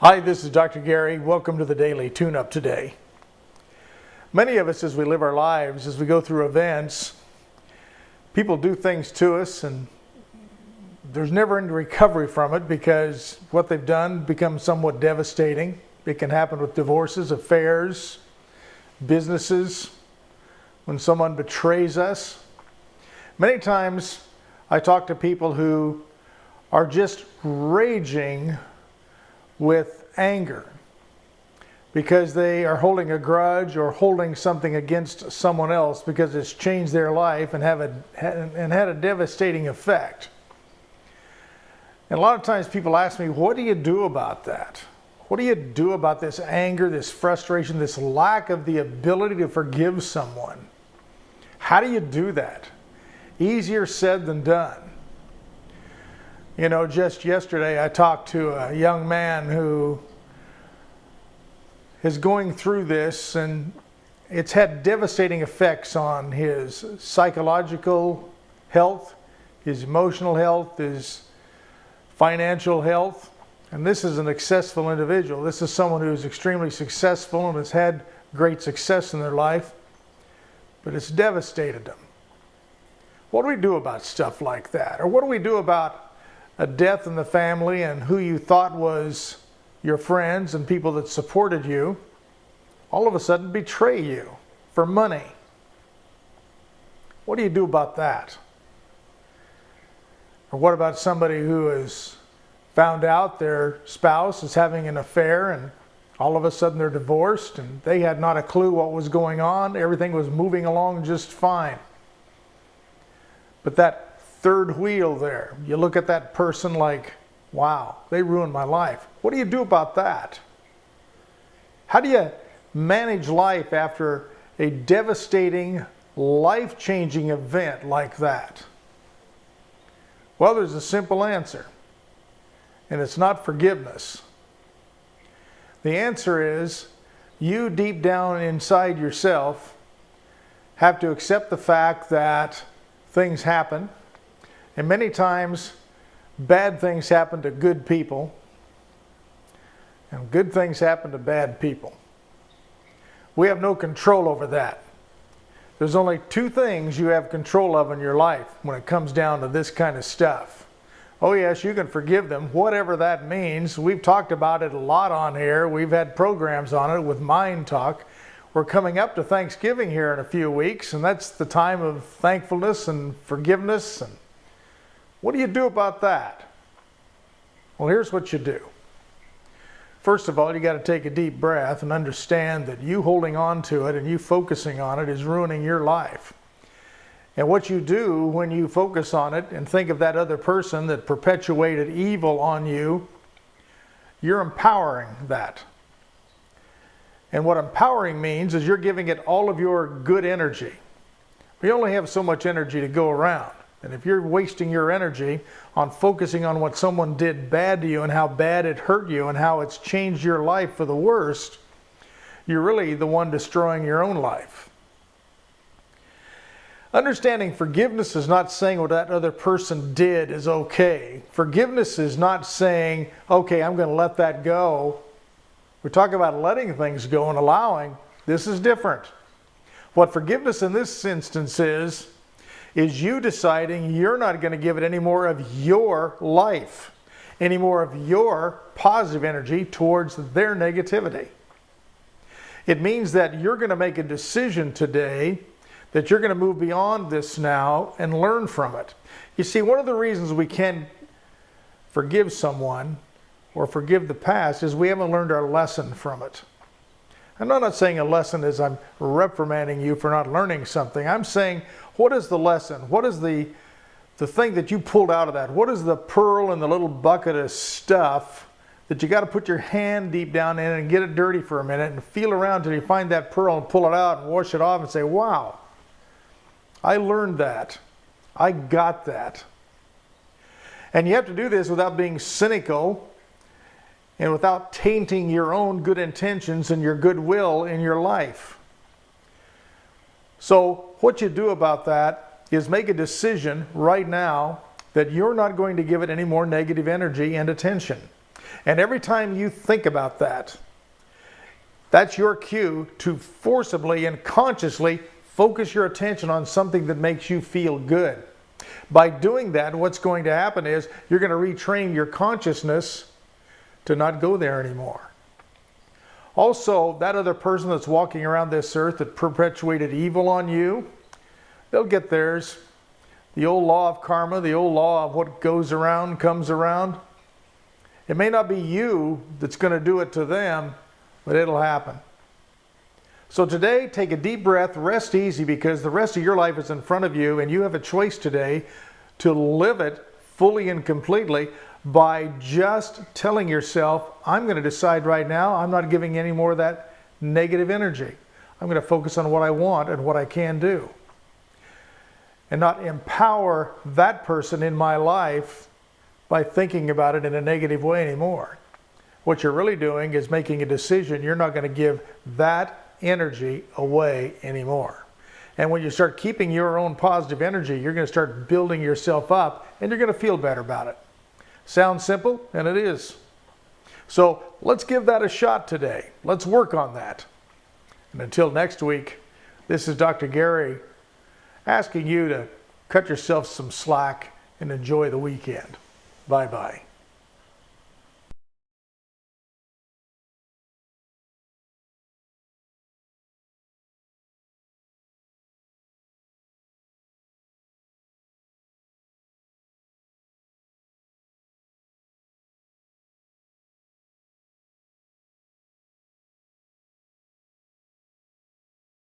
Hi, this is Dr. Gary. Welcome to the Daily Tune-Up today. Many of us, as we live our lives, as we go through events, people do things to us and there's never any recovery from it because what they've done becomes somewhat devastating. It can happen with divorces, affairs, businesses, when someone betrays us. Many times I talk to people who are just raging with anger because they are holding a grudge or holding something against someone else because it's changed their life and had a devastating effect. And a lot of times people ask me, what do you do about that? What do you do about this anger, this frustration, this lack of the ability to forgive someone? How do you do that? Easier said than done. You know, just yesterday I talked to a young man who is going through this, and it's had devastating effects on his psychological health, his emotional health, his financial health. And this is an successful individual. This is someone who is extremely successful and has had great success in their life, but it's devastated them. What do we do about stuff like that? Or what do we do about a death in the family and who you thought was your friends and people that supported you all of a sudden betray you for money? What do you do about that? Or what about somebody who has found out their spouse is having an affair and all of a sudden they're divorced and they had not a clue what was going on? Everything was moving along just fine. But that third wheel there, you look at that person like, wow, they ruined my life. What do you do about that? How do you manage life after a devastating, life-changing event like that? Well, there's a simple answer, and it's not forgiveness. The answer is you deep down inside yourself have to accept the fact that things happen. And many times, bad things happen to good people, and good things happen to bad people. We have no control over that. There's only two things you have control of in your life when it comes down to this kind of stuff. Oh yes, you can forgive them, whatever that means. We've talked about it a lot on here. We've had programs on it with Mind Talk. We're coming up to Thanksgiving here in a few weeks, and that's the time of thankfulness and forgiveness. And what do you do about that? Well, here's what you do. First of all, you got to take a deep breath and understand that you holding on to it and you focusing on it is ruining your life. And what you do when you focus on it and think of that other person that perpetuated evil on you, you're empowering that. And what empowering means is you're giving it all of your good energy. We only have so much energy to go around. And if you're wasting your energy on focusing on what someone did bad to you and how bad it hurt you and how it's changed your life for the worst, you're really the one destroying your own life. Understanding forgiveness is not saying what that other person did is okay. Forgiveness is not saying, okay, I'm going to let that go. We talk about letting things go and allowing. This is different. What forgiveness in this instance is you deciding you're not going to give it any more of your life, any more of your positive energy towards their negativity. It means that you're going to make a decision today that you're going to move beyond this now and learn from it. You see, one of the reasons we can't forgive someone or forgive the past is we haven't learned our lesson from it. I'm not saying a lesson is I'm reprimanding you for not learning something. I'm saying, what is the lesson? What is the thing that you pulled out of that? What is the pearl in the little bucket of stuff that you got to put your hand deep down in and get it dirty for a minute and feel around till you find that pearl and pull it out and wash it off and say, wow, I learned that. I got that. And you have to do this without being cynical and without tainting your own good intentions and your goodwill in your life. So what you do about that is make a decision right now that you're not going to give it any more negative energy and attention. And every time you think about that, that's your cue to forcibly and consciously focus your attention on something that makes you feel good. By doing that, what's going to happen is you're going to retrain your consciousness to not go there anymore. Also, that other person that's walking around this earth that perpetuated evil on you, they'll get theirs. The old law of karma, the old law of what goes around comes around. It may not be you that's going to do it to them, but it'll happen. So today, take a deep breath, rest easy, because the rest of your life is in front of you, and you have a choice today to live it fully and completely by just telling yourself, I'm going to decide right now, I'm not giving any more of that negative energy. I'm going to focus on what I want and what I can do. And not empower that person in my life by thinking about it in a negative way anymore. What you're really doing is making a decision. You're not going to give that energy away anymore. And when you start keeping your own positive energy, you're going to start building yourself up, and you're going to feel better about it. Sounds simple, and it is. So let's give that a shot today. Let's work on that. And until next week, this is Dr. Gary asking you to cut yourself some slack and enjoy the weekend. Bye-bye.